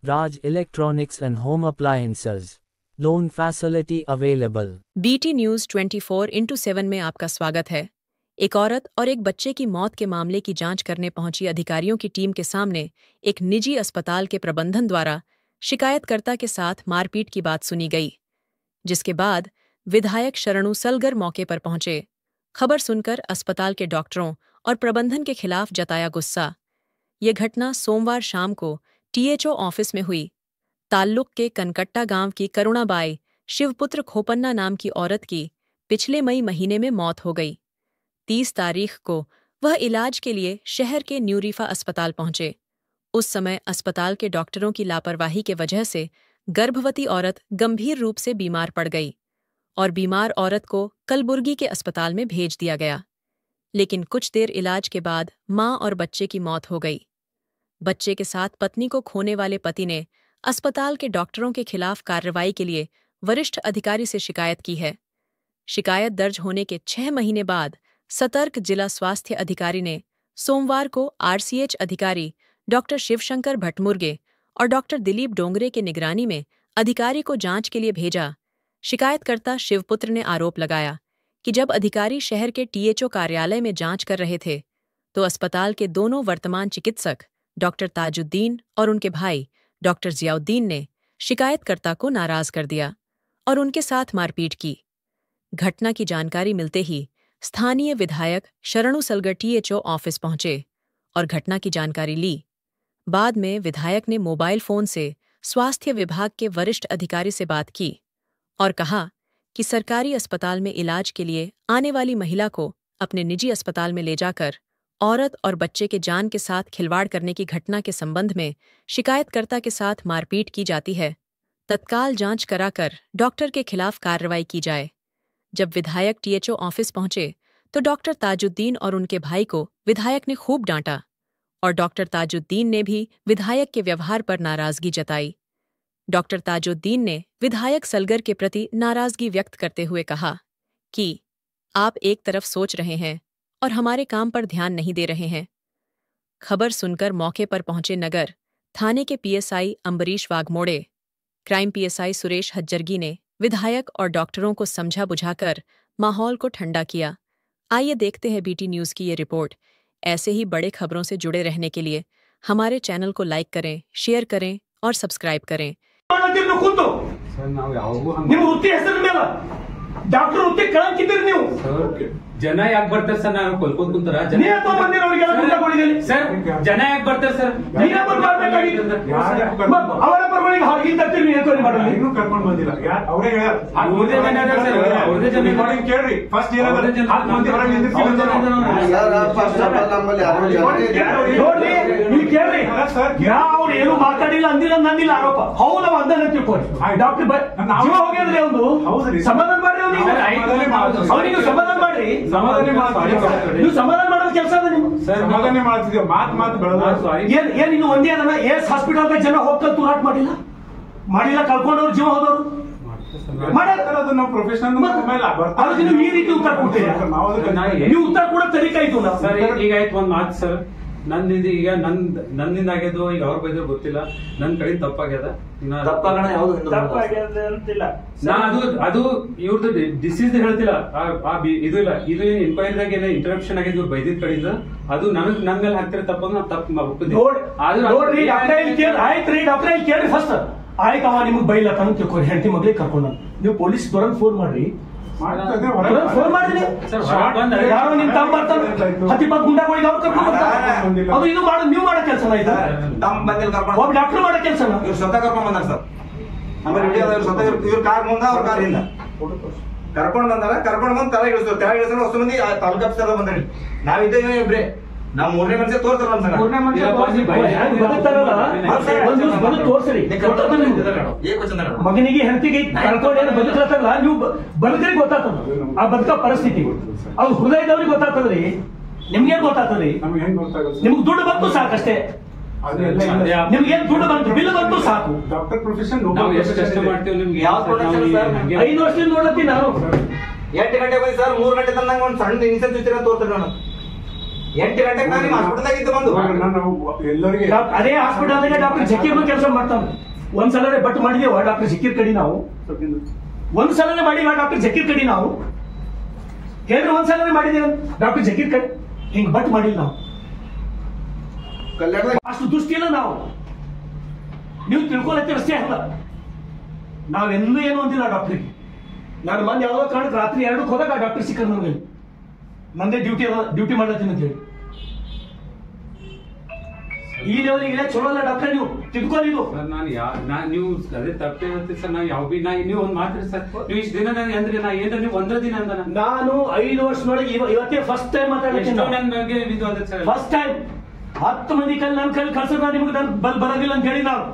Raj Electronics and Home Appliances. Loan facility available. BT news 24/7 में आपका स्वागत है। एक औरत और एक बच्चे की मौत के मामले की जांच करने पहुंची अधिकारियों की टीम के सामने एक निजी अस्पताल के प्रबंधन द्वारा शिकायतकर्ता के साथ मारपीट की बात सुनी गई, जिसके बाद विधायक शरणु सलगर मौके पर पहुंचे। खबर सुनकर अस्पताल के डॉक्टरों और प्रबंधन के खिलाफ जताया गुस्सा। ये घटना सोमवार शाम को THO ऑफिस में हुई। ताल्लुक के कनकट्टा गांव की करुणाबाई शिवपुत्र खोपन्ना नाम की औरत की पिछले मई महीने में मौत हो गई। 30 तारीख को वह इलाज के लिए शहर के न्यूरीफा अस्पताल पहुंचे। उस समय अस्पताल के डॉक्टरों की लापरवाही के वजह से गर्भवती औरत गंभीर रूप से बीमार पड़ गई और बीमार औरत को कलबुर्गी के अस्पताल में भेज दिया गया। लेकिन कुछ देर इलाज के बाद मां और बच्चे की मौत हो गई। बच्चे के साथ पत्नी को खोने वाले पति ने अस्पताल के डॉक्टरों के खिलाफ कार्रवाई के लिए वरिष्ठ अधिकारी से शिकायत की है। शिकायत दर्ज होने के 6 महीने बाद सतर्क जिला स्वास्थ्य अधिकारी ने सोमवार को RCH अधिकारी डॉक्टर शिवशंकर भट्टमुर्गे और डॉक्टर दिलीप डोंगरे के निगरानी में अधिकारी को जांच के लिए भेजा। शिकायतकर्ता शिवपुत्र ने आरोप लगाया कि जब अधिकारी शहर के THO कार्यालय में जांच कर रहे थे तो अस्पताल के दोनों वर्तमान चिकित्सक डॉक्टर ताजुद्दीन और उनके भाई डॉक्टर जियाउद्दीन ने शिकायतकर्ता को नाराज कर दिया और उनके साथ मारपीट की। घटना की जानकारी मिलते ही स्थानीय विधायक शरणु सलगर THO ऑफिस पहुंचे और घटना की जानकारी ली। बाद में विधायक ने मोबाइल फोन से स्वास्थ्य विभाग के वरिष्ठ अधिकारी से बात की और कहा कि सरकारी अस्पताल में इलाज के लिए आने वाली महिला को अपने निजी अस्पताल में ले जाकर औरत और बच्चे के जान के साथ खिलवाड़ करने की घटना के संबंध में शिकायतकर्ता के साथ मारपीट की जाती है। तत्काल जांच कराकर डॉक्टर के खिलाफ कार्रवाई की जाए। जब विधायक THO ऑफिस पहुंचे तो डॉक्टर ताजुद्दीन और उनके भाई को विधायक ने खूब डांटा और डॉक्टर ताजुद्दीन ने भी विधायक के व्यवहार पर नाराजगी जताई। डॉक्टर ताजुद्दीन ने विधायक सलगर के प्रति नाराजगी व्यक्त करते हुए कहा कि आप एक तरफ सोच रहे हैं और हमारे काम पर ध्यान नहीं दे रहे हैं। खबर सुनकर मौके पर पहुंचे नगर थाने के PSI Ambarish Waghmode, crime PSI Suresh Hajjargi ने विधायक और डॉक्टरों को समझा बुझाकर माहौल को ठंडा किया। आइए देखते हैं BT न्यूज़ की ये रिपोर्ट। ऐसे ही बड़े खबरों से जुड़े रहने के लिए हमारे चैनल को लाइक करें, शेयर करें और सब्सक्राइब करें। ಡಾಕ್ಟರ್ ಹುದ್ದೆ ಕೇಳಂತಿದ್ದೀರಿ ನೀವು ಜನ ಯಾಕೆ ಬರ್ತಾರೆ ಸರ್? ನಾನು ಕೊಲ್ಕೋತ್ ಕುಂತಾರ ಸರ್, ಜನ ಯಾಕೆ ಬರ್ತಾರೆ ಸರ್? ಅವರ ಪರವಾಗಿ ಹಾಗೆ ತರ್ತೀರಿ ಎನ್ಕ್ವೈರಿ ಮಾಡಲ್ಲ. ಇನ್ನೂ ಕರ್ಕೊಂಡು ಬಂದಿಲ್ಲ. ಅವರೇ ಕೇಳ್ರಿ ಫಸ್ಟ್ ನೋಡ್ರಿ, ಇಲ್ಲಿ ಕೇಳ್ರಿ. ಅವ್ರು ಏನು ಮಾತಾಡಿಲ್ಲ ಅಂದಿಲ್ಲ ನಂದಿಲ್ಲ ಆರೋಪ. ಹೌದು ನಾವು ಅಂದ ತಿಳ್ಕೊಳ್ಳಿ. ಡಾಕ್ಟರ್ ಜೀವ ಹೋಗ್ಯದ್ರಿ ಅವ್ನು. ಸಮಾಧಾನ ಮಾಡ್ರಿ ಅವನಿಗೆ ಸಮಾಧಾನ ಮಾಡ್ರಿ. ನೀವು ಸಮಾಧಾನ ಮಾಡೋದು ಕೆಲಸ ಅದ ನೀವು. ಸಮಾಧಾನ ಮಾಡ್ತಿದ್ದೀವಿ. ಮಾತು ಬೆಳೆದ ಏನ್ ಇನ್ನು ಒಂದೇ ಅದನ್ನ ಏಸ್ ಹಾಸ್ಪಿಟಲ್ ಜನ ಹೋಗ್ತಾರೆ ತೂರಾಟ ಮಾಡಿಲ್ಲ ಕಳ್ಕೊಂಡವ್ರು ಜೀವ ಹೋದವರು ನಾವು ಪ್ರೊಫೆಷನಲ್ ನೀವು ಈ ರೀತಿ ಉತ್ತರ ಕೊಡ್ತೀರಾ? ನೀವು ಉತ್ತರ ಕೂಡ ತರೀಕಾ ಇತ್ತು ಸರ್. ಈಗ ಆಯ್ತು ಒಂದ್ ಮಾತು ಸರ್, ನಂದಿದ್ದು ಈಗ ನನ್ನಿಂದ ಆಗ್ಯದು. ಈಗ ಅವ್ರ ಬೈದ್ರೆ ಗೊತ್ತಿಲ್ಲ, ನನ್ ಕಡೆ ತಪ್ಪಾಗ್ಯದ. ಅದು ಇವ್ರದ್ದು ಡಿಸೀಸ್ ಹೇಳ್ತಿಲ್ಲ, ಇದು ಇಲ್ಲ. ಇದು ಇನ್ಕ್ವೈರಿದಾಗ ಏನ ಇಂಟರಪ್ಷನ್ ಆಗಿದ್ದು ಇವ್ರು ಬೈದಿದ್ ಕಡೆಯಿಂದ ಅದು ನನ್ ಮೇಲೆ ಹಾಕ್ತಿರ ತಪ್ಪಂದ್ರೆ ನಾವು ತಪ್ಪು ನೋಡ್ರಿ. ಆಯ್ತ್ರಿ ಡಾಕ್ಟರ್ ಕೇಳ್ರಿ ಫಸ್ಟ್. ಆಯ್ತು, ಅವ ನಿಮ್ಗೆ ಬೈಲತ್ತಾನ ತಿಳ್ಕೊರಿ, ಹೆಂಡತಿ ಮಗಳಿಗೆ ಕರ್ಕೊಂಡ ನೀವು ಪೊಲೀಸ್ ದೊರನ್ ಫೋನ್ ಮಾಡ್ರಿ. ಫೋನ್ ಮಾಡಿದ್ರಿ ಯಾರೋ ನಿಮ್ ತಮ್ಮ ಬರ್ತಾನೆ 10-20 ಗುಂಡಾಗಳಿಗೆ ಅವ್ರು ಕರ್ಕೊಂಡು ಬರ್ತಾರೆ. ಅದು ಇದು ಮಾಡೋದು ನೀವು ಮಾಡೋ ಕೆಲಸ ಆಯ್ತಾ? ಒಬ್ಬ ಡಾಕ್ಟರ್ ಮಾಡೋ ಕೆಲಸ ಇವ್ರು ಸ್ವತಃ ಕರ್ಕೊಂಡ್ ಬಂದಾರ ಸರ್. ಸ್ವತಃ ಇವ್ರ ಕಾರ್ ಮುಂದ ಅವ್ರ ಕಾರ್ ಹಿಂದ ಕರ್ಕೊಂಡ್ ಬಂದಾರ. ಕರ್ಕೊಂಡ್ ಬಂದ್ ತಲೆ ಇಳಿಸ್ತಾರೆ. ಹೊಸ ಮಂದಿ ತಾಲೂಕು ಆಫೀಸರ್ ಬಂದ್ರಿ. ನಾವಿದ್ದೇವೆ ಇಬ್ರೆ. ನಾವು ಮೂರನೇ ಮನುಷ್ಯ ತೋರ್ತಾರ ಮಗನಿಗೆ ಹೆಂಡತಿಗೆ ಕಳ್ಕೊಂಡೇನು ಬದುಕತ್ತಲ್ಲ, ನೀವು ಬದುಕರಿಗೆ ಗೊತ್ತಾಗ್ತದ ಆ ಬದುಕ ಪರಿಸ್ಥಿತಿ. ಅದು ಹೃದಯದವ್ರಿಗೆ ಗೊತ್ತಾಗ್ತದ್ರಿ. ನಿಮ್ಗೇನ್ ಗೊತ್ತಾಗ್ತದ್ರಿ? ನಿಮ್ಗೆ ದುಡ್ಡು ಬಂತು ಸಾಕಷ್ಟೇ. ನಿಮ್ಗೇನ್ ದುಡ್ಡು ಬಂತು, ಬಿಲ್ ಬಂತು ಸಾಕು. ಡಾಕ್ಟರ್ ಪ್ರೊಫೆಷನ್ 5 ವರ್ಷದಿಂದ ನೋಡತ್ತೀನಿ ನಾನು. 8 ಗಂಟೆ ಬಂದಿ ಸರ್, 3 ಗಂಟೆ ತಂದಂಗ ಒಂದ್ ಸಣ್ಣ ಇನ್ಸೆನ್ಸ್ ತೋರ್ತಾರೆ. 8 ಗಂಟೆಗೆ ನಾನು ನಿಮ್ಮ ಹಾಸ್ಪಿಟಲ್ ಇದ್ದು ಬಂದು ನಾನು ಎಲ್ಲರಿಗೆ ಅದೇ ಹಾಸ್ಪಿಟಲ್ ಡಾಕ್ಟರ್ ಜಕೀರ್ ಕೆಲಸ ಮಾಡ್ತಾನೆ. ಒಂದ್ಸಲನೇ ಬಟ್ ಮಾಡಿದೇವ ಡಾಕ್ಟರ್ ಜಕೀರ್ ಕಡಿ ನಾವು, ಒಂದ್ಸಲನೇ ಮಾಡಿವ ಡಾಕ್ಟರ್ ಜಕೀರ್ ಕಡಿ ನಾವು ಹೇಳ್ರಿ, ಒಂದ್ಸಲನೇ ಮಾಡಿದೇವ ಡಾಕ್ಟರ್ ಜಕೀರ್ ಕಡಿ, ಹಿಂಗ್ ಬಟ್ ಮಾಡಿಲ್ಲ ನಾವು. ಅಷ್ಟು ದುಷ್ಟಿ ಇಲ್ಲ ನಾವು, ನೀವು ತಿಳ್ಕೊಳತ್ತೀವಿ ಅಷ್ಟೇ ಅಲ್ಲ. ನಾವೆಂದೂ ಏನು ಅಂದಿಲ್ಲ ಡಾಕ್ಟ್ರಿಗೆ. ನಾನು ಮಂದಿ ಯಾವ್ದೋ ಕಾರಣಕ್ಕೆ ರಾತ್ರಿ 2ಕ್ಕೆ ಹೋದಾಗ ಡಾಕ್ಟರ್ ಸಿಕ್ಕ ನನಗೆ, ನಂದೇ ಡ್ಯೂಟಿ ಮಾಡ್ಲತ್ತೀನಿ ಅಂತ ಹೇಳಿ. ಈ ಲೆವೆಲ್ಗೆ ಚಲೋ ಅಲ್ಲ ಡಾಕ್ಟರ್, ನೀವು ತಿಳ್ಕೊಳ್ಳಿ. ನೀವು ನೀವು ಅದೇ ತಪ್ಪೇ ಹೇಳ್ತೀವಿ ಸರ್. ನಾವು ಯಾವ ನೀವು ಒಂದ್ ಮಾತ್ರಿ ಸರ್, ನೀವು ಇಷ್ಟು ದಿನ ಅಂದ್ರೆ ನಾ ಏನ್ರ ನೀವು 1 ದಿನ ಅಂತ ನಾನು 5 ವರ್ಷದೊಳಗೆ ಇವತ್ತೇ ಫಸ್ಟ್ ಟೈಮ್ ಮಾತಾಡ್ತೀನಿ. ನನ್ನ ಬಗ್ಗೆ ಇದು ಅದ ಸರ್, ಫಸ್ಟ್ ಟೈಮ್ 10 ಮಂದಿ ನನ್ನ ಕೈಲಿ ಕಳ್ಸಿದ್ರೆ ನಿಮ್ಗೆ ನಾನು ಬರೋದಿಲ್ಲ ಅಂತ ಹೇಳಿ, ನಾನು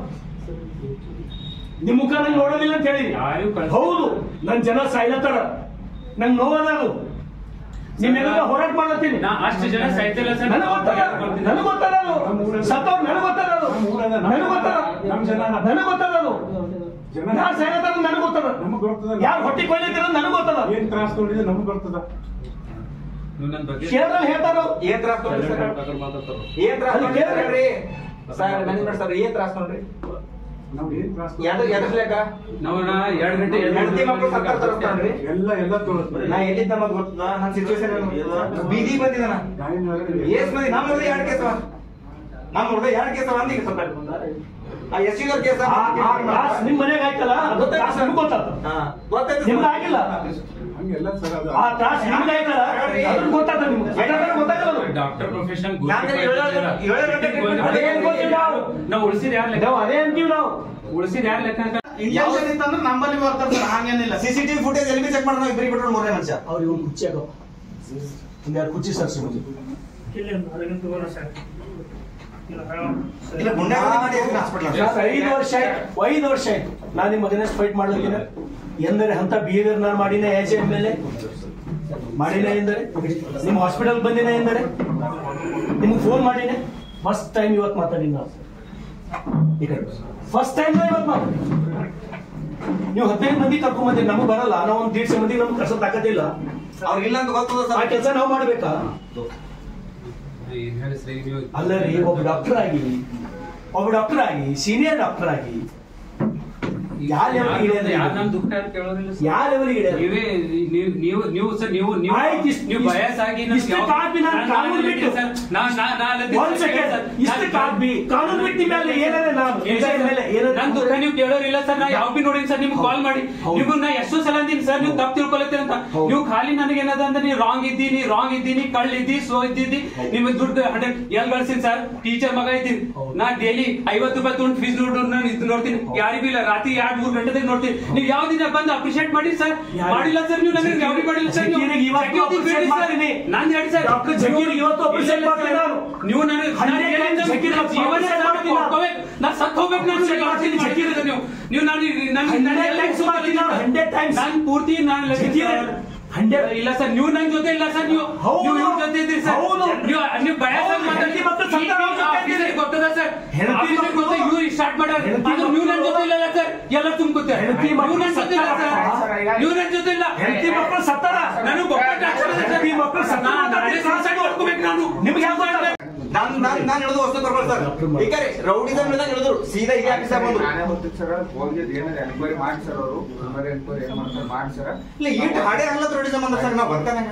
ನಿಮ್ ಮುಖ ನಂಗೆ ನೋಡೋದಿಲ್ಲ ಅಂತ ಹೇಳಿ. ಹೌದು, ನನ್ ಜನ ಸಾಯ್ಲತ್ತಾರ, ನಂಗೆ ನೋವಲ್ಲ. ಅದು ನಿಮ್ಮೆಲ್ಲ ಹೋರಾಟ ಮಾಡತ್ತೀನಿ. ಅಷ್ಟು ಜನ ಸಾಯ್ತಿಲ್ಲ ಸರ್, ನನಗೆ ಗೊತ್ತಲ್ಲ, ನನಗೆ ಗೊತ್ತಲ್ಲ ಸತ್ತವ್ರು, ನನಗೆ ಗೊತ್ತಲ್ಲ, ನನಗೆ ಗೊತ್ತಲ್ಲ, ನಮ್ ಜನ ನನಗೆ ಗೊತ್ತಲ್ಲ. ಯಾರು ಸಾಯ್ಲತ್ತಾರ ನನಗೆ ಗೊತ್ತದ, ನಮಗ್ ಬರ್ತದ, ಯಾರು ಹೊಟ್ಟೆ ಕೊಯ್ಲಿದ್ದೀರ ನನಗೆ ಗೊತ್ತದ, ಏನ್ ತ್ರಾಸ ನೋಡಿದ್ರೆ ನಮಗ್ ಬರ್ತದ. ನನ್ನ ಬಗ್ಗೆ ಕೇರಳದಲ್ಲಿ ಹೇಳ್ತಾರ ಏನ್ ತ್ರಾಸ ನೋಡ್ರಿ ಸರ್, ಏನ್ ತ್ರಾಸ ನೋಡ್ರಿ ಸರ್, ಸರ್ ಏನ್ ತ್ರಾಸ ನೋಡ್ರಿ. ನಾವ್ ಏನ್ ತ್ರಾಸ ಎದ್ರ ಲೆಕ್ಕ ನಾವು 2 ಗಂಟೆ ಹೆಂಡತಿ ಮಕ್ಕಳು ಸರ್ಕಾರ ತೋರಿಸ್ತಾನ್ರಿ. ಎಲ್ಲ ತೋರಿಸ್ತಾರೆ. ನಾ ಎಲ್ಲಿದ್ದ ನಮಗ್ ಗೊತ್ತದ, ನನ್ನ ಸಿಚುವೇಶನ್ ಬೀದಿ ಬಂದಿದ ನಾ ಏಸ್ ಮಂದಿ ನಮ್ಮ ನೋಡಿದ 2 ಕೇಸವ, ನಮ್ಮ ನೋಡಿದ 2 ಕೇಸವ ಅಂದೀಗ ಸ್ವಲ್ಪ ಆ ಎಸ್ಸಿದವ್ರ ಕೇಸ ನಿಮ್ ಮನೆಗೆ ಆಯ್ತಲ್ಲ, ನಿಮ್ಗೆ ಗೊತ್ತದ, ಗೊತ್ತಾಯ್ತು ನಿಮ್ಗೆ ಆಗಿಲ್ಲ. ಹಂಗೆಲ್ಲ ಸರ್ ಅದು ಆ ತ್ರಾಸ ನಿಮ್ಗೆ ಆಯ್ತಲ್ಲ, ಅದ್ರ ಗೊತ್ತಾದ ನಿಮ್ಗೆ, ಗೊತ್ತಾಗಲ್ಲ. ಡಾಕ್ಟರ್ ಪ್ರೊಫೆಷನ್ ಅದೇನ್ ಗೊತ್ತಿಲ್ಲ ನಾವು ಉಳಿಸಿದ ಯಾರ ಲೆಕ್ಕ, ನಾವು ಅದೇ ಅಂತೀವಿ, ನಾವು ಉಳಿಸಿದ ಯಾರ ಲೆಕ್ಕ ಅಂತ ಇಂಟೆನ್ಷನ್ ಇತ್ತಂದ್ರೆ ನಮ್ಮಲ್ಲಿ ಬರ್ತಾರೆ ಸರ್, ಹಂಗೇನಿಲ್ಲ. CCTV ಫುಟೇಜ್ ಎಲ್ಲಿ ಚೆಕ್ ಮಾಡೋಣ, ಇಬ್ಬರಿಗೆ ಬಿಟ್ಟರು 3ನೇ ಮನುಷ್ಯ ಅವ್ರಿಗೆ ಒಂದು ಕುರ್ಚಿ ಆಗೋ, ಒಂದೆರಡು ಕುರ್ಚಿ ಸರ್ಸಿ ಇಲ್ಲ ಗುಂಡಾಗರ್ದಿ ಮಾಡಿ ಹಾಸ್ಪಿಟಲ್ 5 ವರ್ಷ ಆಯ್ತು ನಾನು ನಿಮ್ಮ ಮಗನ ಫೈಟ್ ಮಾಡ್ಲಿಕ್ಕಿನ ಎಂದರೆ ಅಂತ ಬಿಹೇವಿಯರ್ ನಾನು ಮಾಡಿನ ಆಸ್ ಎಮ್ಎಲ್ಎ ಮಾಡಿನ ಎಂದರೆ, ನಿಮ್ಮ ಹಾಸ್ಪಿಟಲ್ ಬಂದಿನ ಎಂದರೆ, ನಿಮ್ಗೆ ಫೋನ್ ಮಾಡಿನ. ಫಸ್ಟ್ ಟೈಮ್ ಇವತ್ತು ಮಾತಾಡಿ ನಾವು, ಫಸ್ಟ್ ಟೈಮ್ ಇವತ್ತು ಮಾತಾಡಿ. ನೀವು 15 ಮಂದಿ ಕರ್ಕೊಂಡ್ ಬಂದಿರಿ, ನಮಗೆ ಬರಲ್ಲ, ನಾವು ಒಂದು 150 ಮಂದಿ ನಮ್ಗೆ ಕಳ್ಸೋ ತಾಕತ್ತಿಲ್ಲ. ಅವ್ರಿಗಿಲ್ಲ ಅಂತ ಗೊತ್ತದ ಆ ಸರ್. ಕೆಲಸ ನಾವು ಮಾಡ್ಬೇಕಾ? ಅಲ್ಲ ರೀ, ಒಬ್ಬ ಡಾಕ್ಟರ್ ಆಗಿ ಸೀನಿಯರ್ ಡಾಕ್ಟರ್ ಆಗಿ ಯಾವ ಲೆವೆಲ್ಗೆ ಯಾವ ಲೆವೆಲ್ಗೆ ನೀವು ಸರ್ ನೀವು ವಯಸ್ಸಾಗಿ ಕಾನೂನು ಬಿಟ್ಟು ಮೇಲೆ ಏನಾದ್ರೆ ನಂದು ನೀವು ಕೇಳೋರಿಲ್ಲ ಸರ್. ನಾ ಯಾವ ಬಿ ನೋಡಿನಿ ಸರ್, ನಿಮ್ಗೆ ಕಾಲ್ ಮಾಡಿ ನಿಮ್ಗೆ ನಾ ಎಷ್ಟೋ ಸಲ ಅಂದಿನಿ ಸರ್, ನೀವು ತಪ್ಪು ತಿಳ್ಕೊಳತ್ತೀರ ಅಂತ. ನೀವು ಖಾಲಿ ನನಗೆ ಏನದ ಅಂದ್ರೆ ನೀವು ರಾಂಗ್ ಇದ್ದೀನಿ, ಕಳ್ಳಿದ್ದಿ, ಸ್ಲೋ ಇದ್ದಿದ್ದಿ, ನಿಮಗೆ ದುಡ್ಡು 100 ಎಲ್ಲಿ ಗಳಿಸಿನಿ ಸರ್. ಟೀಚರ್ ಮಗ ಇದ್ದೀನಿ, ನಾ ಡೈಲಿ 50 ರೂಪಾಯಿ ತೊಗೊಂಡು ಫೀಸ್ ನೋಡ್ತೀನಿ. ಯಾರಿಗೂ ಇಲ್ಲ, ರಾತ್ರಿ 2-3 ಗಂಟೆದಾಗ ನೋಡ್ತೀನಿ. ನೀವು ಯಾವ ದಿನ ಬಂದು ಅಪ್ರಿಶಿಯೇಟ್ ಮಾಡಿ ಸರ್, ಮಾಡಿಲ್ಲ ಸರ್. ನೀವು ನನಗೆ ಯಾವ ಮಾಡಿಲ್ಲ ಸರ್, ನಾನು ಹೇಳಿ ಸರ್, ನೀವು ನನಗೆ ನಾ ಸತ್ ಹೋಗ್ಬೇಕು, ನಾನು ಪೂರ್ತಿ ಇಲ್ಲ ಸರ್. ನೀವು ನನ್ನ ಜೊತೆ ಇಲ್ಲ ಸರ್, ನೀವು ಇವ್ರ ಜೊತೆ ಇದ್ದೀರಿ ಸರ್. ನೀವು ಗೊತ್ತದ ಸರ್, ಇವ್ರು ಸ್ಟಾರ್ಟ್ ಮಾಡ್ಯಾರ, ನೀವು ನನ್ನ ಜೊತೆ ಇಲ್ಲ ಸರ್. ಎಲ್ಲ ತುಂಬ್ಕೊತ ನೀವು ನನ್ನ ಜೊತೆ ಇಲ್ಲ ಸರ್, ನೀವು ನನ್ನ ಜೊತೆ ಇಲ್ಲ. ಹೆಂಡತಿ ಮಕ್ಕಳು ಸತ್ತಾರ, ನಾನು ನಾನು ನಿಮ್ಗೆ ನಾನು ಹೇಳಿದ್ರು ವಸ್ತು ಬರ್ಬೋದು ಸರ್. ಈಗ ರೌಡಿಸಮ್ ಹೇಳಿದ್ರು ಸೀದಾ ಈಗ ಆಫೀಸರ್ ಬಂದ್ರು. ಎನ್ಕ್ವೈರಿ ಮಾಡಿ ಸರ್, ಅವರು ಎನ್ಕ್ವೈರಿ ಏನ್ ಮಾಡ್ತಾರೆ ಮಾಡಿ ಸರ್. ಇಲ್ಲ ಈಟ್ ಹಾಡೇ ಅಲ್ಲ ರೌಡಿಸಮ್ ಅಂದ್ರೆ ಸರ್, ನಾವು ಬರ್ತಾನೆ.